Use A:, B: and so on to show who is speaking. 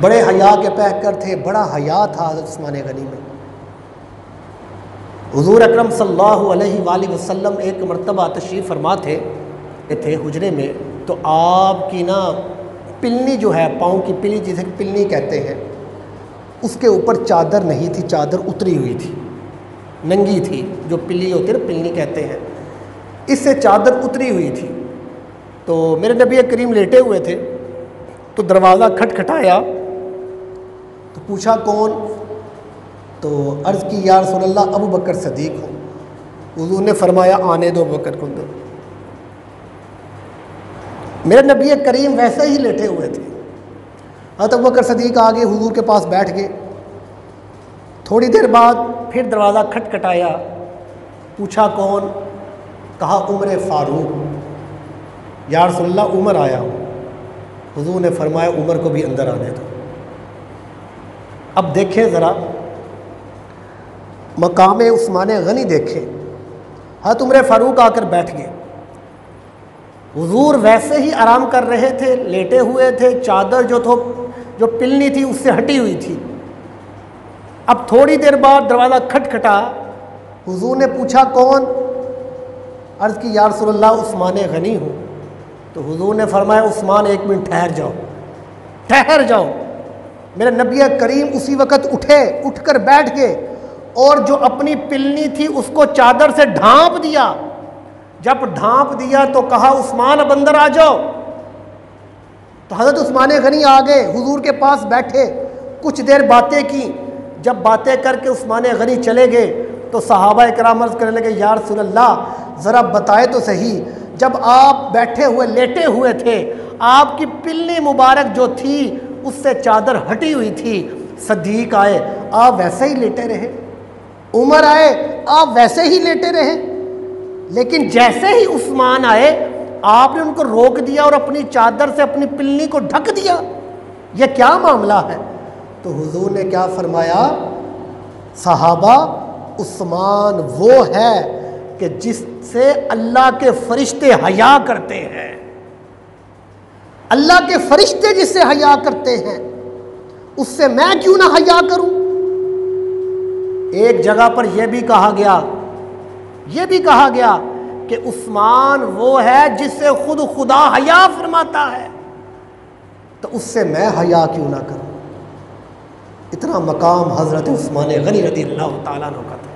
A: بڑے حیا کے پیکر تھے، بڑا حیا تھا حضرت عثمان غنی میں۔ حضور اکرم صلی اللہ علیہ وآلہ وسلم ایک مرتبہ تشریف فرما تھے حجرے میں، تو آپ کی نا پلنی جو ہے، پاؤں کی پلی جسے پلنی کہتے ہیں، اس کے اوپر چادر نہیں تھی، چادر اتری ہوئی تھی، ننگی تھی، جو پلی ہوتی ہے نا پلنی کہتے ہیں، اس سے چادر اتری ہوئی تھی۔ تو میرے نبی کریم لیٹے ہوئے تھے، تو دروازہ کھٹکھٹایا، تو پوچھا کون؟ تو عرض کی یا رسول اللہ ابو بکر صدیق ہوں۔ حضور نے فرمایا آنے دو ابو بکر کو اندر۔ میرے نبی کریم ویسے ہی لیٹے ہوئے تھے، حضرت ابو بکر صدیق آگے حضور کے پاس بیٹھ گئے۔ تھوڑی دیر بعد پھر دروازہ کھٹکھٹایا، پوچھا کون؟ کہا عمر فاروق۔ یا رسول اللہ عمر آیا ہوں۔ حضور نے فرمایا عمر کو بھی اندر آنے دو۔ اب دیکھیں ذرا مقام عثمان غنی دیکھیں، حضرت عمر فاروق آ کر بیٹھ گئے، حضور ویسے ہی آرام کر رہے تھے، لیٹے ہوئے تھے، چادر جو پلنی تھی اس سے ہٹی ہوئی تھی۔ اب تھوڑی دیر بعد دروازہ کھٹکھٹا، حضور نے پوچھا کون؟ عرض کی یا رسول اللہ عثمان غنی ہوں۔ تو حضور نے فرمایا عثمان ایک منٹ ٹھہر جاؤ۔ میرے نبی کریم اسی وقت اٹھ کر بیٹھ گئے، اور جو اپنی پلنی تھی اس کو چادر سے ڈھانپ دیا۔ جب ڈھانپ دیا تو کہا عثمان اب اندر آ جاؤ۔ تو حضرت عثمان غنی آ گئے، حضور کے پاس بیٹھے، کچھ دیر باتیں کی۔ جب باتیں کر کے عثمان غنی چلے گئے تو صحابہ اکرام عرض کرنے لگے یا رسول اللہ ذرا بتائے تو صحیح، جب آپ بیٹھے ہوئے لیٹے ہوئے تھے، آپ کی پلنی مبارک جو تھی اس سے چادر ہٹی ہوئی تھی، صدیق آئے آپ ویسے ہی لیٹے رہے، عمر آئے آپ ویسے ہی لیٹے رہے، لیکن جیسے ہی عثمان آئے آپ نے ان کو روک دیا اور اپنی چادر سے اپنی پلنی کو ڈھک دیا، یہ کیا معاملہ ہے؟ تو حضور نے کیا فرمایا؟ صحابہ عثمان وہ ہے کہ جس سے اللہ کے فرشتے حیا کرتے ہیں، اللہ کے فرشتے جس سے حیا کرتے ہیں اس سے میں کیوں نہ حیا کروں؟ ایک جگہ پر یہ بھی کہا گیا کہ عثمان وہ ہے جس سے خود خدا حیا فرماتا ہے، تو اس سے میں حیا کیوں نہ کروں؟ اتنا مقام حضرت عثمان غنی رضی اللہ تعالیٰ عنہ کا تھا۔